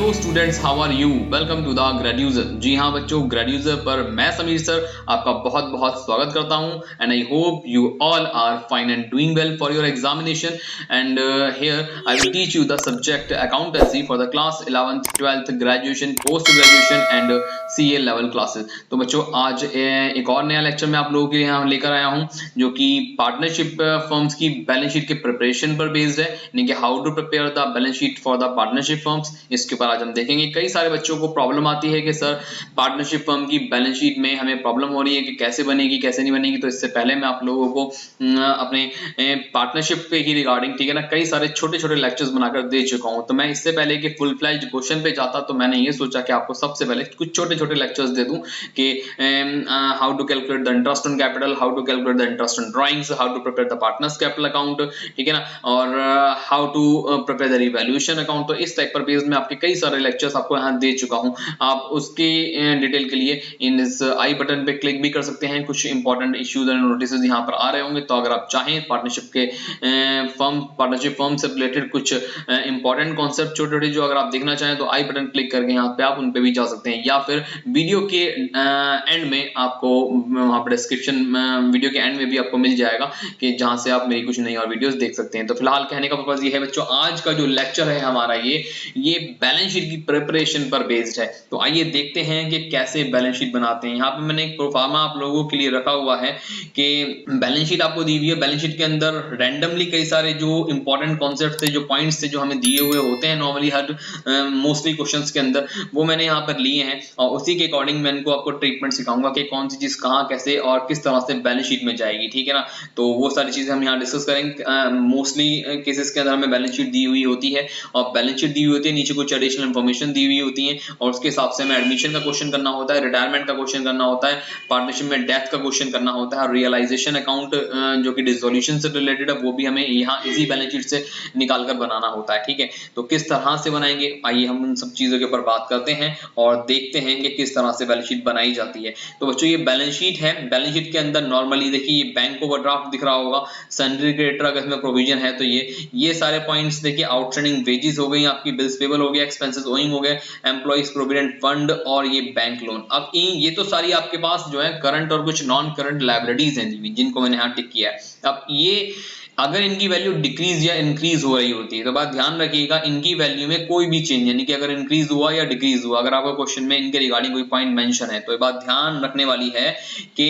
Hello students, how are you? Welcome to the Graduser. जी हाँ बच्चों, ग्रेड्यूजर पर मैं समीर सर आपका बहुत बहुत स्वागत करता हूँ and I hope you all are fine and doing well for your examination and here I will teach you the subject accountancy for the class 11th 12th graduation, post graduation and CA level classes. तो बच्चों आज एक और नया lecture मैं आप लोगों के लिए यहाँ लेकर आया हूँ जो कि पार्टनरशिप फर्म्स की बैलेंस शीट के प्रिपरेशन पर बेस्ड है, यानी कि how to prepare the balance sheet for the partnership firms. इसके ऊपर आज हम देखेंगे। कई सारे बच्चों को प्रॉब्लम आती है कि सर पार्टनरशिप फर्म की बैलेंस शीट में हमें प्रॉब्लम हो रही है कि कैसे बनेगी कैसे नहीं बनेगी। तो इससे पहले मैं आप लोगों को अपने पार्टनरशिप पे ही रिगार्डिंग, ठीक है ना, कई सारे छोटे छोटे लेक्चर्स बनाकर दे चुका हूं। तो मैं इससे पहले कि फुल फ्लैज्ड क्वेश्चन पे जाता तो मैंने ये सोचा कि आपको सबसे पहले कुछ छोटे छोटे लेक्चर्स दे दूं कि how to calculate the interest on capital, how to calculate the interest on drawings, how to prepare the partners capital account, ठीक है ना, और how to prepare the revaluation account. तो इस टाइप पर बेस्ड में आपके कई सारे लेक्चर्स आपको यहाँ दे चुका हूँ। आप उसकी डिटेल के लिए इन इस आई बटन पे क्लिक भी कर सकते हैं। कुछ इंपॉर्टेंट इश्यूज एंड नोटिस यहाँ पर आ रहे होंगे, तो अगर आप चाहें पार्टनरशिप फर्म से रिलेटेड कुछ इंपॉर्टेंट कॉन्सेप्ट छोटे छोटे जो अगर आप देखना चाहें तो आई बटन क्लिक करके यहाँ पे आप उन पे भी जा सकते हैं, या फिर वीडियो के एंड में आपको वहाँ पर डिस्क्रिप्शन वीडियो के एंड में भी आपको मिल जाएगा कि जहाँ से आप मेरी कुछ नई और वीडियोस देख सकते हैं। तो फिलहाल कहने का पर्पज ये है बच्चों, आज का जो लेक्चर है हमारा ये बैलेंस शीट की प्रिपरेशन पर बेस्ड है। तो आइए देखते हैं कि कैसे बैलेंस शीट बनाते हैं। यहाँ पे मैंने एक प्रोफार्मा आप लोगों के लिए रखा हुआ है कि बैलेंस शीट आपको दी हुई है। बैलेंस शीट के अंदर रैंडमली कई सारे जो इंपॉर्टेंट कॉन्सेप्ट थे, जो पॉइंट्स थे, जो हमें दिए हुए होते हैं नॉर्मली हर मोस्टली क्वेश्चंस के अंदर, वो मैंने यहाँ पर लिए हैं और उसी के अकॉर्डिंग मैं इनको आपको ट्रीटमेंट सिखाऊंगा कि कौन सी चीज कहाँ कैसे और किस तरह से बैलेंस शीट में जाएगी, ठीक है ना। तो वो सारी चीजें हम यहाँ डिस्कस करेंगे। मोस्टली केसेस के अंदर हमें बैलेंस शीट दी हुई होती है और बैलेंस शीट दी हुई होती है, नीचे कुछ एडिशनल इंफॉर्मेशन दी हुई होती है और उसके हिसाब से हमें एडमिशन का क्वेश्चन करना होता है, रिटायरमेंट का क्वेश्चन करना होता है, पार्टनरशिप में डेथ का क्वेश्चन करना होता है और रियलाइजेशन अकाउंट जो कि डिसोल्यूशन से रिलेटेड है वो भी हमें यहाँ इसी बैलेंस शीट से निकाल कर बनाना होता है, ठीक है। तो किस तरह से बनाएंगे, आइए हम उन सब चीजों के ऊपर बात करते हैं और देखते हैं कि किस तरह से बैलेंस शीट बनाई जाती है। तो बच्चों ये बैलेंस शीट है। बैलेंस शीट के अंदर नॉर्मली देखिए ये बैंक ओवरड्राफ्ट दिख रहा होगा, सन्ड्री क्रेडिटर अगर इसमें प्रोविजन है तो ये सारे पॉइंट्स देखिए, आउटस्टैंडिंग वेजेस हो गई आपकी, बिल्स पेबल हो गया, एक्सपेंसेस ओइंग हो गए, एम्प्लॉइज प्रोविडेंट फंड और ये बैंक लोन। अब ये तो सारी आपके पास जो है करंट और कुछ नॉन करंट लायबिलिटीज हैं जिनको मैंने यहाँ टिक किया है। अब ये अगर इनकी वैल्यू डिक्रीज या इंक्रीज हो रही होती है तो बात ध्यान रखिएगा, इनकी वैल्यू में कोई भी चेंज, यानी कि अगर इंक्रीज हुआ या डिक्रीज हुआ, अगर आपका क्वेश्चन में इनके रिगार्डिंग कोई पॉइंट मेंशन है तो ये बात ध्यान रखने वाली है कि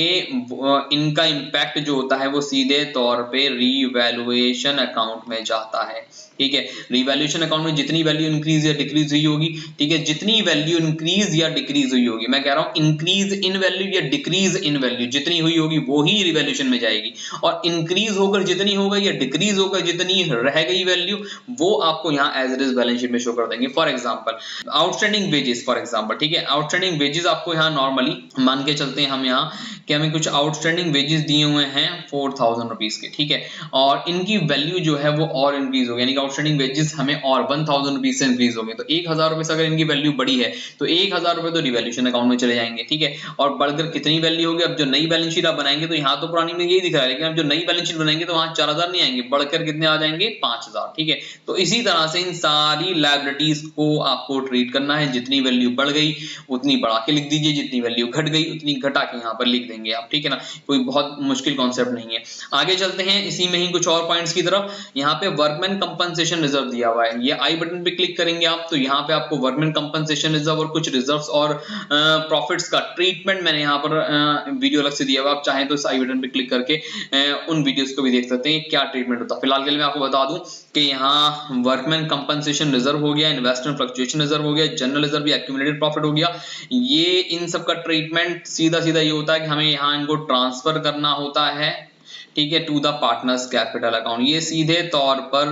इनका इंपैक्ट जो होता है वो सीधे तौर पे रीवैल्यूएशन अकाउंट में जाता है, ठीक है। रिवैल्यूएशन अकाउंट में जितनी वैल्यू इंक्रीज या डिक्रीज हुई होगी, ठीक है, जितनी वैल्यू इंक्रीज या डिक्रीज हुई होगी, मैं कह रहा हूं इंक्रीज इन वैल्यू या डिक्रीज इन वैल्यू जितनी हुई होगी वो ही रिवैल्यूएशन में जाएगी, और इंक्रीज होकर जितनी हो गई या डिक्रीज होकर जितनी रह गई वैल्यू वो आपको यहाँ as it is balance sheet में शो कर देंगे। For example outstanding wages, for example, ठीक है, आउटस्टैंडिंग वेजेस आपको यहाँ नॉर्मली मान के चलते हैं हम यहाँ कि हमें कुछ आउटस्टैंडिंग वेजेस दिए हुए हैं 4000 रुपीज के, ठीक है, और इनकी वैल्यू जो है वो और इंक्रीज हो गई, यानी कि आउटस्टैंडिंग वेजेस हमें और 1000 रुपीज से इंक्रीज हो गए। तो 1000 रुपए से अगर इनकी वैल्यू बढ़ी है तो 1000 रुपए तो रिवैल्यूएशन अकाउंट में चले जाएंगे, ठीक है, और बढ़कर कितनी वैल्यू होगी, अब जो नई बैलेंस शीट आप बनाएंगे तो यहाँ तो पुरानी में यही दिख रहा है, लेकिन अब जो नई बैलेंस शीट बनाएंगे तो वहां 4000 नहीं आएंगे, बढ़कर कितने आ जाएंगे 5000, ठीक है। तो इसी तरह से इन सारी लायबिलिटीज को आपको ट्रीट करना है, जितनी वैल्यू बढ़ गई उतनी बढ़ा के लिख दीजिए, जितनी वैल्यू घट गई उतनी घटा के यहाँ पर लिख देंगे आप, ठीक है ना, कोई बहुत मुश्किल कॉन्सेप्ट नहीं है। आगे चलते हैं इसी में ही कुछ और पॉइंट्स की तरफ। यहाँ पे वर्कमैन कंपनसेशन रिजर्व दिया हुआ है, ये आई बटन पे क्लिक करेंगे आप तो यहाँ पे आपको वर्कमैन कंपनसेशन रिजर्व और कुछ रिजर्व्स और प्रॉफिट्स का ट्रीटमेंट मैंने यहाँ पर वीडियो अलग से दिया हुआ, आप चाहें तो इस आई बटन पे क्लिक करके उन वीडियोस को भी देख सकते हैं क्या ट्रीटमेंट होता है। फिलहाल के लिए मैं आपको बता दूं कि यहाँ वर्कमैन कंपनसेशन रिजर्व हो गया, इन्वेस्टमेंट फ्लक्चुएशन रिजर्व हो गया, जनरल रिजर्व या एक्यूमुलेटेड प्रॉफिट हो गया। ये इन सब का ट्रीटमेंट सीधा सीधा ये होता है कि हमें यहाँ इनको ट्रांसफर करना होता है, ठीक है, to the partners capital account. ये सीधे तौर पर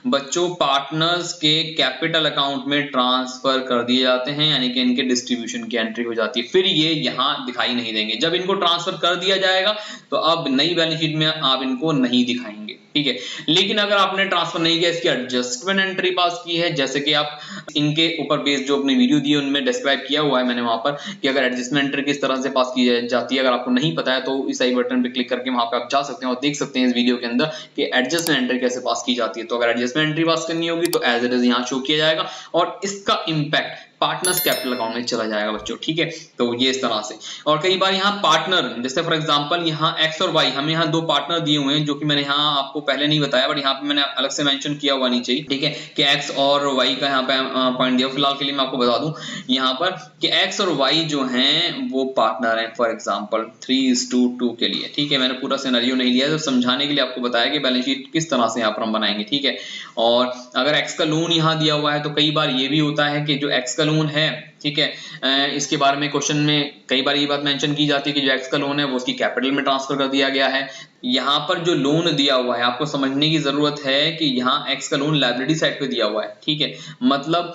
बच्चों पार्टनर्स के कैपिटल अकाउंट में ट्रांसफर कर दिए जाते हैं, यानी कि इनके डिस्ट्रीब्यूशन की एंट्री हो जाती है। फिर ये यहाँ दिखाई नहीं देंगे, जब इनको ट्रांसफर कर दिया जाएगा तो अब नई बैलेंस शीट में आप इनको नहीं दिखाएंगे, ठीक है। लेकिन अगर आपने ट्रांसफर नहीं किया, इसकी एडजस्टमेंट एंट्री पास की है, जैसे कि आप इनके ऊपर बेस्ड जो अपनी वीडियो दी है उनमें डिस्क्राइब किया हुआ है मैंने वहां पर कि अगर एडजस्टमेंट एंट्री किस तरह से पास की जाती है, अगर आपको नहीं पता है तो इस आई बटन पे क्लिक करके वहां पे आप जा जा सकते हैं और देख सकते हैं इस वीडियो के अंदर कि एडजस्टमेंट एंट्री कैसे पास की जाती है। तो अगर एडजस्टमेंट एंट्री पास करनी होगी तो एज इट इज यहाँ शो किया जाएगा और इसका इम्पैक्ट पार्टनर्स कैपिटल अकाउंट में चला जाएगा बच्चों, ठीक है। तो ये इस तरह से, और कई बार यहाँ पार्टनर, जैसे फॉर एग्जांपल यहाँ एक्स और वाई, हमें यहाँ दो पार्टनर दिए हुए हैं जो कि मैंने यहाँ आपको पहले नहीं बताया, बट यहाँ पे मैंने अलग से मेंशन किया हुआ नीचे ही, ठीक है, कि एक्स और वाई का यहाँ पे पॉइंट दिया। फिलहाल के लिए मैं आपको बता दूं यहाँ पर कि एक्स और वाई जो हैं वो पार्टनर हैं, फॉर एग्जांपल 3:2 के लिए, ठीक है। मैंने पूरा सिनेरियो नहीं लिया, तो समझाने के लिए आपको बताया कि बैलेंस शीट किस तरह से यहाँ पर हम बनाएंगे, ठीक है। और अगर एक्स का लोन यहाँ दिया हुआ है तो कई बार ये भी होता है कि जो एक्स का लोन है, ठीक है, इसके बारे में क्वेश्चन में कई बार ये बात मेंशन की जाती है कि जो एक्स का लोन है वो उसकी कैपिटल में ट्रांसफर कर दिया गया है। यहाँ पर जो लोन दिया हुआ है आपको समझने की जरूरत है कि यहाँ एक्स का लोन लायबिलिटी साइड पे दिया हुआ है, ठीक है, मतलब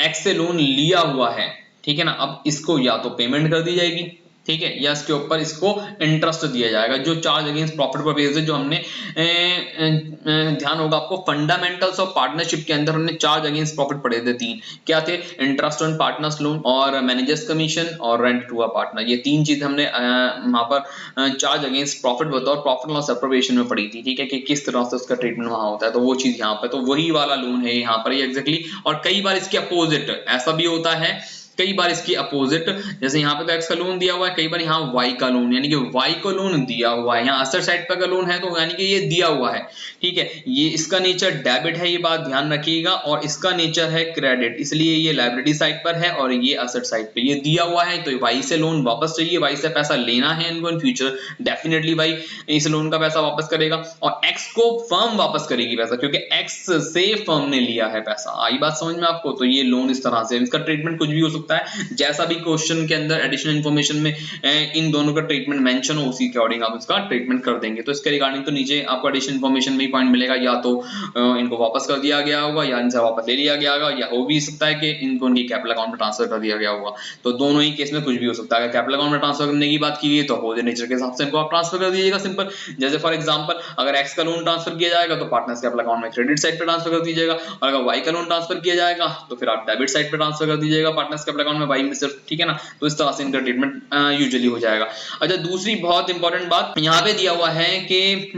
एक्स से लोन लिया हुआ है, ठीक है ना। अब इसको या तो पेमेंट कर दी जाएगी, ठीक है, या इसके ऊपर इसको इंटरेस्ट दिया जाएगा, जो चार्ज अगेंस्ट प्रॉफिट पर बेस है, जो हमने ध्यान होगा आपको फंडामेंटल्स ऑफ पार्टनरशिप के अंदर हमने चार्ज अगेंस्ट प्रॉफिट पढ़े थे, तीन क्या थे, इंटरेस्ट ऑन पार्टनर्स लोन और मैनेजर्स कमीशन और रेंट टू अ पार्टनर। ये तीन चीज हमने वहां पर चार्ज अगेंस्ट प्रॉफिट बतौर प्रॉफिट लॉस सेपरेशन में पढ़ी थी, ठीक है, कि किस तरह से उसका ट्रीटमेंट वहां होता है। तो वो चीज यहाँ पर, तो वही वाला लोन है यहाँ पर एग्जैक्टली। और कई बार इसके अपोजिट ऐसा भी होता है, कई बार इसकी अपोजिट, जैसे यहाँ पे तो एक्स का लोन दिया हुआ है, कई बार यहाँ वाई का लोन, यानी कि वाई को लोन दिया हुआ है, यहाँ असेट साइड पर का लोन है तो यानी कि ये दिया हुआ है, ठीक है। ये इसका नेचर डेबिट है, ये बात ध्यान रखिएगा, और इसका नेचर है क्रेडिट, इसलिए ये लायबिलिटी साइड पर है और ये असेट साइड पे। ये दिया हुआ है तो वाई से लोन वापस चाहिए, वाई से पैसा लेना है इनको इन फ्यूचर, डेफिनेटली वाई इस लोन का पैसा वापस करेगा और एक्स को फर्म वापस करेगी पैसा, क्योंकि एक्स से फर्म ने लिया है पैसा। आई बात समझ में आपको? तो ये लोन इस तरह से, इसका ट्रीटमेंट कुछ भी हो सकता है, जैसा भी क्वेश्चन के अंदर एडिशनल इंफॉर्मेशन में इन दोनों का ट्रीटमेंट मेंशन हो उसी के अकॉर्डिंग आप इसका ट्रीटमेंट कर देंगे। तो इसके रिगार्डिंग तो नीचे आपको एडिशनल इंफॉर्मेशन में ही पॉइंट मिलेगा, या तो इनको वापस कर दिया गया होगा या इनसे वापस ले लिया गया होगा, या हो भी सकता है कि इनको उनकी कैपिटल अकाउंट में ट्रांसफर कर दिया गया होगा। तो दोनों ही केस में कुछ भी हो सकता है। अगर कैपिटल अकाउंट में ट्रांसफर करने की बात की गई तो अपोजिट नेचर के हिसाब से इनको आप ट्रांसफर कर दीजिएगा, सिंपल। जैसे फॉर एग्जांपल अगर एक्स का लोन ट्रांसफर किया जाएगा तो पार्टनर्स कैपिटल अकाउंट में क्रेडिट साइड पे ट्रांसफर कर दीजिएगा, और अगर वाई का लोन ट्रांसफर किया जाएगा तो फिर आप डेबिट साइड पे ट्रांसफर कर दीजिएगा पार्टनर्स कैपिटल अकाउंट में वाई में सिर्फ, ठीक है ना। तो इस तरह से इनका ट्रीटमेंट यूजुअली हो जाएगा। अच्छा, दूसरी बहुत इंपॉर्टेंट बात यहाँ पे दिया हुआ है कि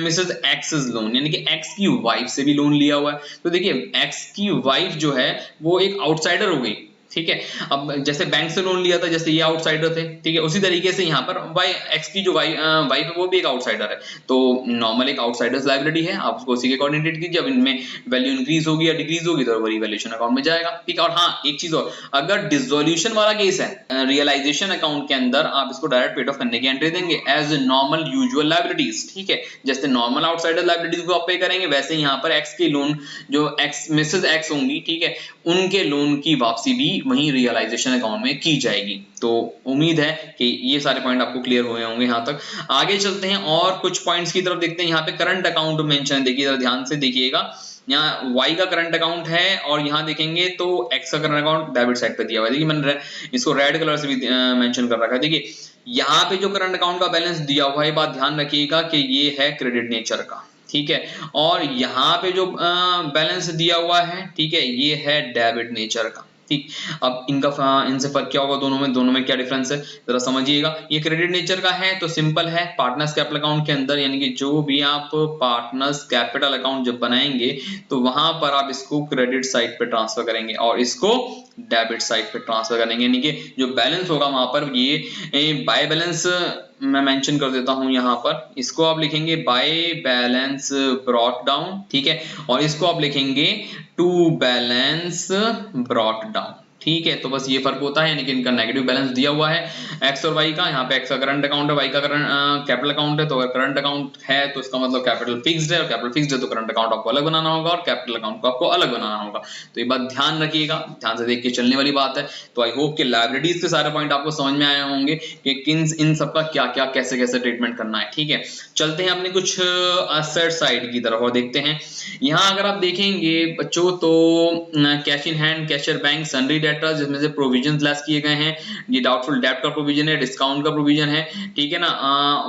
मिसेस एक्स लोन, यानी कि एक्स की वाइफ से भी लोन लिया हुआ है। तो देखिए एक्स की वाइफ जो है वो एक आउटसाइडर हो गई, ठीक है। अब जैसे बैंक से लोन लिया था, जैसे ये आउटसाइडर थे, ठीक है, उसी तरीके से यहाँ पर वाई एक्स की जो वाइफ है वो भी एक आउटसाइडर है। तो नॉर्मल एक आउटसाइडर्स लायबिलिटी है, आप उसको उसी के अकॉर्डिंग ट्रीट कीजिए। अब इनमें वैल्यू इंक्रीज होगी या डिक्रीज होगी तो वैल्यूएशन अकाउंट में जाएगा, ठीक है। और हाँ, एक चीज और, अगर डिसोल्यूशन वाला केस है रियलाइजेशन अकाउंट के अंदर, आप इसको डायरेक्ट पेड ऑफ करने की एंट्री देंगे एज नॉर्मल यूजुअल लायबिलिटीज, ठीक है। जैसे नॉर्मल आउटसाइडर लायबिलिटीज को आप पे करेंगे, वैसे यहाँ पर एक्स के लोन जो एक्स मिसेस एक्स होंगी, ठीक है, उनके लोन की वापसी भी वहीं रियलाइजेशन अकाउंट में की जाएगी। तो उम्मीद है कि ये सारे पॉइंट आपको क्लियर हुए होंगे यहाँ तक। आगे चलते हैं और कुछ पॉइंट्स की तरफ देखते हैं। यहाँ पे करंट अकाउंट मेंशन है, देखिए ध्यान से देखिएगा। यहाँ y का करंट अकाउंट है और यहाँ देखेंगे तो x का करंट अकाउंट डेबिट साइड पे दिया हुआ है। देखिए मैंने इसको रेड कलर से भी मेंशन कर रखा है। देखिए यहाँ पे जो करंट अकाउंट का बैलेंस दिया हुआ है, बात ध्यान रखिएगा कि ये है क्रेडिट नेचर का, ठीक है। और यहाँ पे जो बैलेंस दिया हुआ है, ठीक है, ये है डेबिट नेचर का, ठीक। अब इनसे फर्क क्या होगा दोनों में क्या डिफरेंस है जरा समझिएगा। ये क्रेडिट नेचर का है तो सिंपल है, पार्टनर्स कैपिटल अकाउंट के अंदर, यानी कि जो भी आप पार्टनर्स कैपिटल अकाउंट जब बनाएंगे तो वहां पर आप इसको क्रेडिट साइड पे ट्रांसफर करेंगे और इसको डेबिट साइड पे ट्रांसफर करेंगे, यानी कि जो बैलेंस होगा वहां पर ये बाय बैलेंस मैं मेंशन कर देता हूं यहाँ पर, इसको आप लिखेंगे बाय बैलेंस ब्रॉट डाउन, ठीक है, और इसको आप लिखेंगे टू बैलेंस ब्रॉट डाउन, ठीक है। तो बस ये फर्क होता है, यानी कि इनका नेगेटिव बैलेंस दिया हुआ है एक्स और वाई का। यहाँ पे एक्स का करंट अकाउंट है, वाई का करंट कैपिटल अकाउंट है। तो अगर करंट अकाउंट है तो इसका मतलब कैपिटल फिक्स्ड है, और कैपिटल फिक्स्ड है तो करंट अकाउंट आपको अलग बनाना होगा और कैपिटल अकाउंट को आपको अलग बनाना होगा। तो ये बात ध्यान रखिएगा, ध्यान से देख के चलने वाली बात है। तो आई होप कि लायबिलिटीज के सारे पॉइंट आपको समझ में आए होंगे कि इन सबका क्या क्या कैसे कैसे ट्रीटमेंट करना है, ठीक है। चलते हैं अपने कुछ असेट साइड की तरफ और देखते हैं। यहाँ अगर आप देखेंगे बच्चों तो cash in hand, cashier bank, sundry debtors जिसमें से प्रोविजंस लेस किए गए हैं, ये डाउटफुल डेब्ट का प्रोविजन है, डिस्काउंट का प्रोविजन है, ठीक है ना,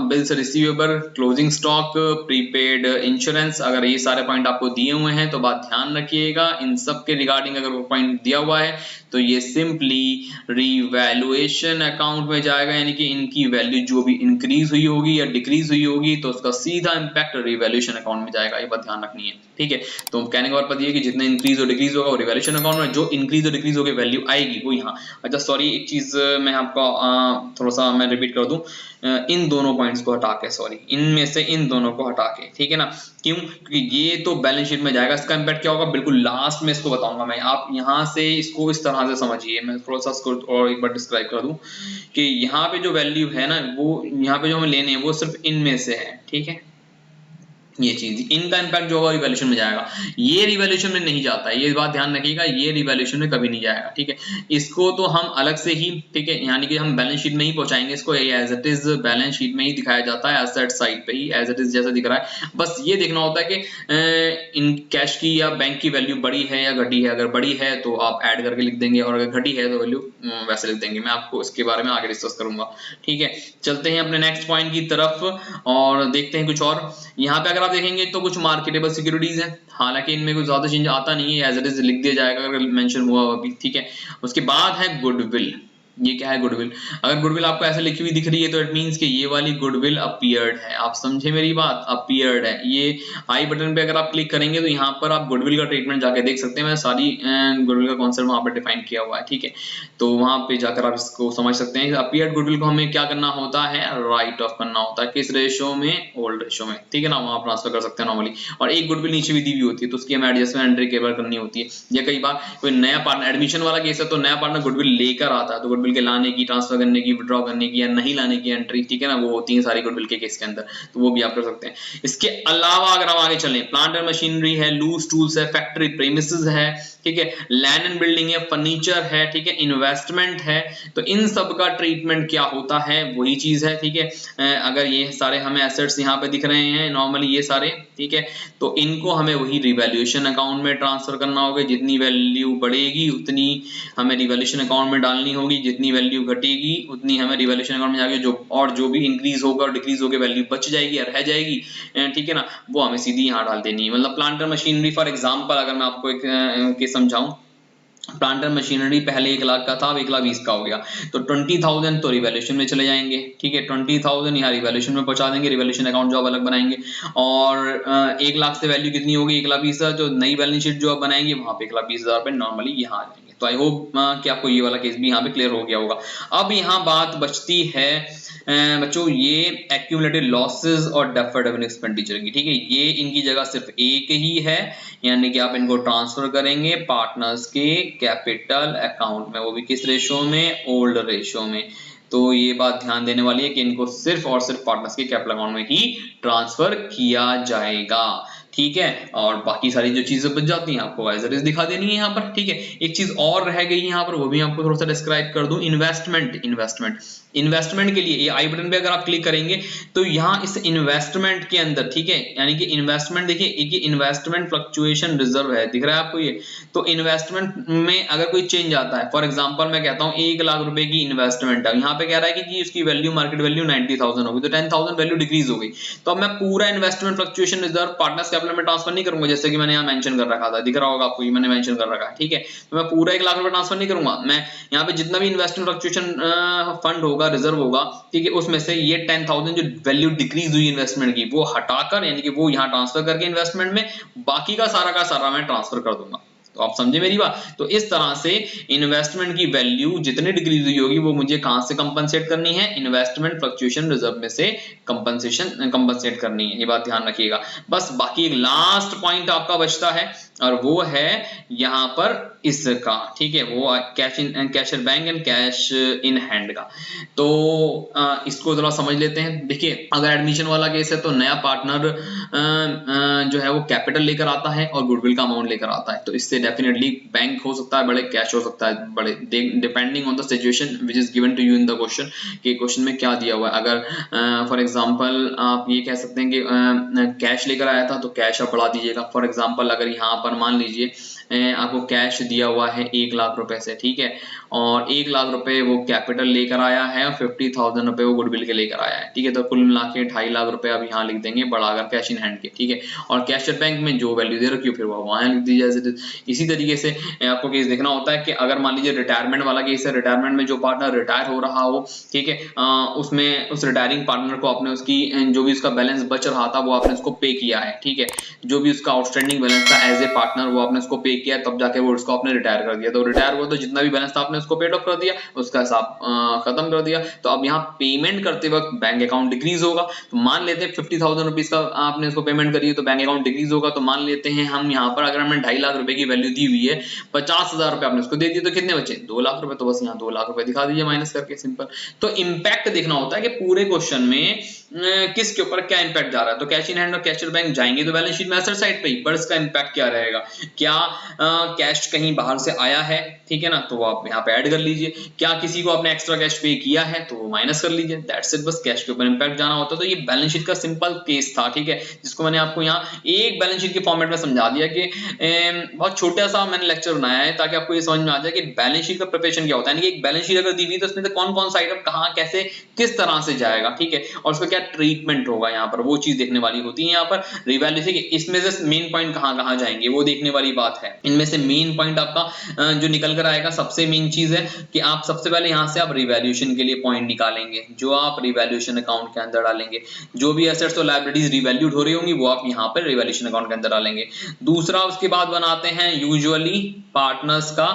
bills receivable, closing stock, prepaid insurance, अगर ये सारे पॉइंट आपको दिए हुए हैं तो बात ध्यान रखिएगा इन सब के रिगार्डिंग अगर वो पॉइंट दिया हुआ है तो ये सिंपली रिवैल्यूएशन अकाउंट में जाएगा, यानी कि इनकी वैल्यू जो भी इंक्रीज हुई होगी या डिक्रीज हुई होगी तो उसका सीधा इंपैक्ट रिवैल्यूएशन अकाउंट में जाएगा, ये बात ध्यान रखनी है, ठीक है। तो कहने का मतलब ये है कि जितना इंक्रीज और डिक्रीज होगा वो रिवैल्यूएशन अकाउंट में, जो इंक्रीज और डिक्रीज होगी वैल्यू आएगी वो यहाँ। अच्छा सॉरी, एक चीज मैं आपको थोड़ा सा मैं रिपीट कर दूं, इन दोनों पॉइंट्स को हटा के, सॉरी इनमें से इन दोनों को हटा के, ठीक है ना, क्यों, क्योंकि ये तो बैलेंस शीट में जाएगा, इसका इंपैक्ट क्या होगा बिल्कुल लास्ट में इसको बताऊंगा मैं, आप यहाँ से इसको इस तरह से समझिए, मैं थोड़ा सा इसको और एक बार डिस्क्राइब कर दूं कि यहाँ पे जो वैल्यू है ना वो यहाँ पे जो हमें लेने हैं वो सिर्फ इनमें से है, ठीक है, ये चीज इनका इंपैक्ट जो होगा रिवैल्यूएशन में जाएगा, ये रिवैल्यूएशन में नहीं जाता है, ये बात ध्यान रखिएगा, ये रिवैल्यूएशन में कभी नहीं जाएगा, ठीक है। इसको तो हम अलग से ही, ठीक है, यानी कि हम बैलेंस शीट में ही पहुंचाएंगे इसको, as it is balance sheet में ही दिखाया जाता है, एसेट साइड पे ही एज इट इज जैसा दिख रहा है, बस ये देखना होता है कि इन कैश की या बैंक की वैल्यू बड़ी है या घटी है, अगर बड़ी है तो आप ऐड करके लिख देंगे और अगर घटी है तो वैल्यू वैसे लिख देंगे, मैं आपको इसके बारे में आगे डिस्कस करूंगा, ठीक है। चलते हैं अपने नेक्स्ट पॉइंट की तरफ और देखते हैं कुछ और। यहाँ पे अगर आप देखेंगे तो कुछ मार्केटेबल सिक्योरिटीज हैं, हालांकि इनमें कुछ ज्यादा चेंज आता नहीं है, एज इट इज लिख दिया जाएगा अगर मेंशन हुआ अभी, ठीक है। उसके बाद है गुडविल, ये क्या है गुडविल, अगर गुडविल आपको ऐसे लिखी हुई दिख रही है तो इट मींस कि ये वाली गुडविल अपीयर्ड है, आप समझे मेरी बात, अपीयर्ड है, ये आई बटन पे अगर आप क्लिक करेंगे तो यहाँ पर आप गुडविल का ट्रीटमेंट जाके देख सकते हैं, मैं सारी गुडविल का कॉन्सेप्ट वहां पर डिफाइन किया हुआ है, ठीक है, तो वहां पे जाकर आप इसको समझ सकते हैं। अपीयर्ड गुडविल को हमें क्या करना होता है, राइट ऑफ करना होता है, किस रेशो में, ओल्ड रेशो में, ठीक है ना, वहां ट्रांसफर कर सकते हैं नॉर्मली, और एक गुडविल नीचे भी दी हुई होती है तो उसकी हमें एडजस्टमेंट एंट्री केवल करनी होती है, या कई बार कोई नया पार्टनर, एडमिशन वाला केस है तो नया पार्टनर गुडविल लेकर आता है तो गुडविल के लाने की, ट्रांसफर करने की, विड्रॉ करने की या नहीं लाने की एंट्री, ठीक है ना, वो होती है सारी गुडविल के केस के अंदर, तो वो भी आप कर सकते हैं। इसके अलावा अगर हम आगे चलें, प्लांट एंड मशीनरी है, लूज टूल्स है, फैक्ट्री प्रीमिसेस है, ठीक है, लैंड एंड बिल्डिंग है, फर्नीचर है, ठीक है, इन्वेस्टमेंट है, तो इन सब का ट्रीटमेंट क्या होता है वही चीज है, ठीक है। अगर ये सारे हमें एसेट्स यहाँ पे दिख रहे हैं नॉर्मली ये सारे, ठीक है, तो इनको हमें वही रिवैल्यूएशन अकाउंट में ट्रांसफर करना होगा, जितनी वैल्यू बढ़ेगी उतनी हमें रिवैल्यूएशन अकाउंट में डालनी होगी, जितनी वैल्यू घटेगी उतनी हमें रिवैल्यूएशन अकाउंट में जाके जो भी इंक्रीज होगा और डिक्रीज होगा वैल्यू बच जाएगी या रह जाएगी, ठीक है ना, वो हमें सीधी यहाँ डाल देनी है। मतलब plant and machinery for example अगर मैं आपको एक समझाऊं, प्लांट एंड मशीनरी पहले 1 लाख का था, अब 1,20,000 का हो गया, तो 20,000 तो रिवैल्यूएशन में चले जाएंगे, ठीक है, 20,000 यहाँ रिवैल्यूएशन में पहुंचा देंगे, रिवैल्यूएशन अकाउंट जो आप अलग बनाएंगे, और 1 लाख से वैल्यू कितनी होगी, 1,20,000, जो नई बैलेंस शीट जो आप बनाएंगे वहां पे 1,20,000 रुपए नॉर्मली यहाँ आ जाएंगे। तो आई होप कि आपको ये वाला केस भी यहाँ पे क्लियर हो गया होगा। अब यहाँ बात बचती है बच्चों ये एक्यूमुलेटेड लॉसेस और डेफर्ड रेवेन्यू एक्सपेंडिचर की, ठीक है, ये इनकी जगह सिर्फ एक ही है, यानी कि आप इनको ट्रांसफर करेंगे पार्टनर्स के कैपिटल अकाउंट में, वो भी किस रेशो में, ओल्ड रेशो में। तो ये बात ध्यान देने वाली है कि इनको सिर्फ और सिर्फ पार्टनर्स के कैपिटल अकाउंट में ही ट्रांसफर किया जाएगा, ठीक है, और बाकी सारी जो चीजें बच जाती हैं आपको एज इट इज दिखा देनी है यहाँ पर, ठीक है। एक चीज और रह गई यहाँ पर, वो भी आपको थोड़ा सा डिस्क्राइब कर दूं, इन्वेस्टमेंट के लिए ये आई बटन पे अगर आप क्लिक करेंगे तो यहाँ इस इन्वेस्टमेंट के अंदर, ठीक है, यानी कि इन्वेस्टमेंट देखिए, एक इन्वेस्टमेंट फ्लक्चुएशन रिजर्व है, दिख रहा है आपको ये, तो इन्वेस्टमेंट में अगर कोई चेंज आता है, फॉर एग्जांपल मैं कहता हूँ 1 लाख रुपए की इन्वेस्टमेंट है, यहाँ पे कह रहा है कि उसकी वैल्यू मार्केट वैल्यू 90,000 होगी, तो 10,000 वैल्यू डिक्रीज हो गई, तो अब मैं पूरा investment fluctuation reserve partners capital में ट्रांसफर नहीं करूंगा, जैसे कि मैंने यहाँ मेंशन कर रखा था, दिख रहा होगा आपको, ये मैंने मेंशन कर रखा है, ठीक है, तो मैं पूरा 1 लाख रुपए ट्रांसफर नहीं करूंगा, मैं यहाँ पे जितना भी इन्वेस्टमेंट फ्लक्चुएशन फंड होगा, रिजर्व होगा, ठीक है, उसमें से ये 10,000 जो वैल्यू डिक्रीज हुई इन्वेस्टमेंट की वो हटाकर, यानी कि वो यहाँ ट्रांसफर करके इन्वेस्टमेंट में, बाकी का सारा मैं ट्रांसफर कर दूंगा। तो आप समझे मेरी बात, तो इस तरह से इन्वेस्टमेंट की वैल्यू जितनी डिक्रीज हुई होगी वो मुझे कहां से कंपनसेट करनी है, इन्वेस्टमेंट फ्लक्चुएशन रिजर्व में से कंपनसेट करनी है, ये बात ध्यान रखिएगा। बस बाकी एक लास्ट पॉइंट आपका बचता है और वो है यहाँ पर इसका, ठीक है, वो cash bank and cash in hand का। तो इसको जरा समझ लेते हैं। देखिए अगर एडमिशन वाला केस है तो नया पार्टनर जो है वो कैपिटल लेकर आता है और गुडविल का अमाउंट लेकर आता है, तो इससे डेफिनेटली बैंक हो सकता है बड़े, कैश हो सकता है बड़े, depending on the situation which is given to you in the question, कि क्वेश्चन में क्या दिया हुआ है। अगर फॉर एग्जांपल आप ये कह सकते हैं कि कैश लेकर आया था तो कैश आप बढ़ा दीजिएगा। फॉर एग्जांपल अगर यहाँ पर मान लीजिए आपको कैश दिया हुआ है 1 लाख रुपए से, ठीक है, और 1 लाख रुपए वो कैपिटल लेकर आया है और 50,000 रुपए वो गुडविल के लेकर आया है, ठीक है, तो कुल मिला के 2.5 लाख रुपए अब यहाँ लिख देंगे बढ़ाकर कैश इन हैंड के, ठीक है, और कैशियर बैंक में जो वैल्यू दे रखी हो फिर वो वहां लिख दी जाए। इसी तरीके से आपको केस देखना होता है कि अगर मान लीजिए रिटायरमेंट वाला केस है, रिटायरमेंट में जो पार्टनर रिटायर हो रहा हो, ठीक है, उसमें उस रिटायरिंग पार्टनर को आपने उसकी जो भी उसका बैलेंस बच रहा था वो आपने उसको पे किया है, ठीक है, जो भी उसका आउटस्टैंडिंग बैलेंस था एज ए पार्टनर वो आपने उसको पे किया, तब जाके वो उसको आपने रिटायर कर दिया, तो रिटायर हुआ तो जितना भी बैलेंस था आपने उसको पेड ऑफ कर दिया, उसका हिसाब खत्म कर दिया। तो अब यहाँ पेमेंट करते वक्त बैंक अकाउंट डिक्रीज होगा, तो मान लेते हैं 50,000 रुपीज का आपने उसको पेमेंट करी है तो बैंक अकाउंट डिक्रीज होगा, तो मान लेते हैं हम यहाँ पर अगर हमें 2.5 लाख रुपए की वैल्यू दी हुई है, 50,000 रुपए आपने उसको दे दिए, तो कितने बचे 2 लाख रुपए, तो बस यहाँ 2 लाख रुपए दिखा दीजिए माइनस करके, सिंपल। तो इंपैक्ट देखना होता है कि पूरे क्वेश्चन में किसके ऊपर क्या इंपैक्ट जा रहा है, तो कैश इन हैंड और कैशियर बैंक जाएंगे तो बैलेंस शीट में एसेट साइड पे ही, पर इसका इंपैक्ट क्या रहेगा, क्या कैश कहीं बाहर से आया है, ठीक है ना, तो वो आप यहाँ पे ऐड कर लीजिए, क्या किसी को आपने एक्स्ट्रा कैश पे किया है तो वो माइनस कर लीजिए, दैट्स इट, बस कैश के ऊपर इंपैक्ट जाना होता है। तो ये बैलेंस शीट का सिंपल केस था, ठीक है, जिसको मैंने आपको यहाँ एक बैलेंस शीट के फॉर्मेट में समझा दिया कि बहुत छोटा सा मैंने लेक्चर बनाया है ताकि आपको ये समझ में आ जाए कि बैलेंस शीट का प्रिपरेशन क्या होता है, यानी कि एक बैलेंस शीट अगर दी हुई तो उसमें कौन कौन सा आइटम कहाँ कैसे किस तरह से जाएगा, ठीक है, और उसका क्या ट्रीटमेंट होगा, यहाँ पर वो चीज देखने वाली होती है। यहाँ पर रिवैल्यूएशन इसमें से मेन पॉइंट कहाँ जाएंगे वो देखने वाली बात है। इनमें से मेन पॉइंट आपका जो निकल कर आएगा, सबसे मेन चीज है कि आप सबसे पहले यहाँ से आप रिवैल्यूएशन के लिए पॉइंट निकालेंगे, जो आप रिवैल्यूएशन अकाउंट के अंदर डालेंगे, जो भी एसेट्स और लायबिलिटीज रिवैल्यूड हो रही होंगी वो आप यहाँ पर रिवैल्यूएशन अकाउंट के अंदर डालेंगे। दूसरा उसके बाद बनाते हैं यूजुअली पार्टनर्स का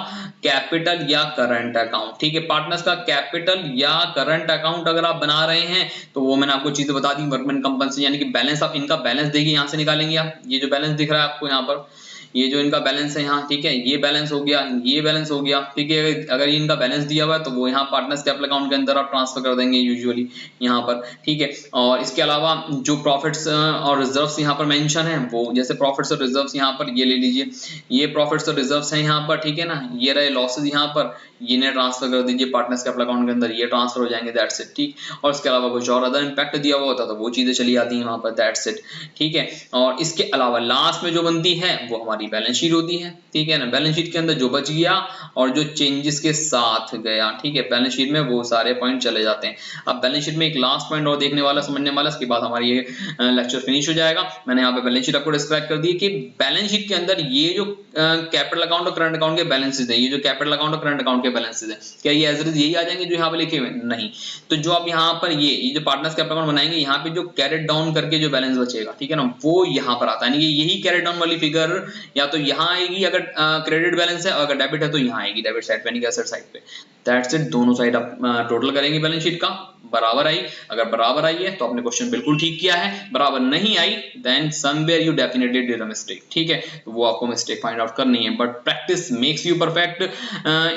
कैपिटल या करंट अकाउंट, ठीक है, पार्टनर्स का कैपिटल या करंट अकाउंट अगर आप बना रहे हैं तो वो मैंने आपको चीजें बता दी, वर्कमैन कंपनसेशन यानी कि बैलेंस, आप इनका बैलेंस देखिए यहाँ से निकालेंगे आप, ये जो बैलेंस दिख रहा है आपको यहाँ पर, ये जो इनका बैलेंस है यहाँ, ठीक है, ये बैलेंस हो गया, ये बैलेंस हो गया, ठीक है, अगर इनका बैलेंस दिया हुआ है तो वो यहाँ पार्टनर्स कैपिटल अकाउंट के अंदर आप ट्रांसफर कर देंगे यूजुअली यहाँ पर, ठीक है, और इसके अलावा जो प्रॉफिट्स और रिजर्व्स यहाँ पर मेंशन है वो, जैसे प्रॉफिट्स और रिजर्व्स यहाँ पर ये ले लीजिए, ये प्रॉफिट्स और रिजर्व्स हैं यहाँ पर, ठीक है ना, ये रहे लॉसेज यहाँ पर, ये ने ट्रांसफर कर दीजिए पार्टनर्स कैपिटल अकाउंट के अंदर, ये ट्रांसफर हो जाएंगे, दैट्स इट, ठीक, और इसके अलावा कुछ और अदर इंपैक्ट दिया हुआ होता तो वो चीजें चली आती हैं वहां पर, दैट्स इट, ठीक है, और इसके अलावा लास्ट में जो बनती है वो हमारी बैलेंस शीट होती है, ठीक है ना, बैलेंस शीट के अंदर जो बच गया और जो चेंजेस के साथ गया, ठीक है, बैलेंस शीट में वो सारे पॉइंट चले जाते हैं। अब बैलेंस शीट में एक लास्ट पॉइंट और देखने वाला समझने वाला, इसके बाद हमारी ये लेक्चर फिनिश हो जाएगा। मैंने यहाँ पे बैलेंस शीट आपको डिस्क्राइब कर दी कि बैलेंस शीट के अंदर ये जो कैपिटल अकाउंट और करंट अकाउंट के बैलेंसेस है, ये जो कैपिटल अकाउंट और करंट अकाउंट के बैलेंसेस है, क्या ये एज इट इज यही आ जाएंगे जो यहाँ पे लिखे हुए? नहीं, तो जो आप यहाँ पर ये जो पार्टनर्स कैपिटल अकाउंट बनाएंगे, यहाँ पे जो कैरेट डाउन करके जो बैलेंस बचेगा, ठीक है ना, वो यहाँ पर आता है, यानी कि यही कैरेट डाउन वाली फिगर या तो यहाँ आएगी अगर क्रेडिट बैलेंस है, अगर डेबिट है तो यहाँ आएगी डेबिट साइड पे, यानी कि एसेट साइड पे, दैट्स इट। दोनों साइड आप टोटल करेंगे बैलेंस शीट का, बराबर आई, अगर बराबर आई है तो आपने क्वेश्चन बिल्कुल ठीक किया है, बराबर नहीं I then somewhere you definitely did a mistake, ठीक है, तो वो आपको मिस्टेक फाइंड आउट करनी है, but practice makes you perfect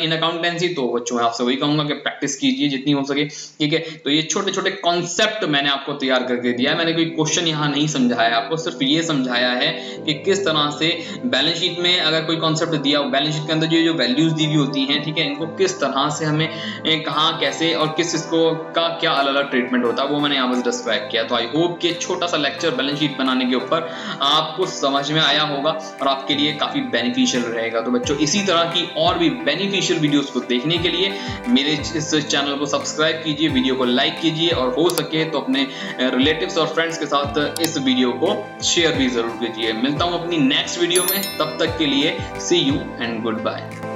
in accountancy. तो बच्चों मैं आपसे वही कहूंगा कि प्रैक्टिस कीजिए जितनी हो सके, ठीक है। तो ये छोटे छोटे कॉन्सेप्ट मैंने आपको तैयार करके दिया है, मैंने कोई क्वेश्चन यहाँ नहीं समझाया आपको, सिर्फ ये समझाया है कि किस तरह से बैलेंस शीट में अगर कोई कॉन्सेप्ट दिया, बैलेंस शीट के अंदर जो वैल्यूज दी हुई होती हैं, ठीक है, इनको किस तरह से हमें कहाँ कैसे और किस इसको का क्या अलग अलग ट्रीटमेंट होता है वो मैंने यहाँ पर डिस्क्राइब किया। तो आई होप कि छोटा सा लेक्चर बैलेंस शीट बनाने के ऊपर आपको समझ में आया होगा और आपके लिए काफी बेनिफिशियल रहेगा। तो बच्चों इसी तरह की और भी बेनिफिशियल वीडियोस को देखने के लिए मेरे इस चैनल को सब्सक्राइब कीजिए, वीडियो को लाइक कीजिए और हो सके तो अपने रिलेटिव्स और फ्रेंड्स के साथ इस वीडियो को शेयर भी जरूर कीजिए। मिलता हूं अपनी नेक्स्ट वीडियो में, तब तक के लिए सी यू एंड गुड बाय।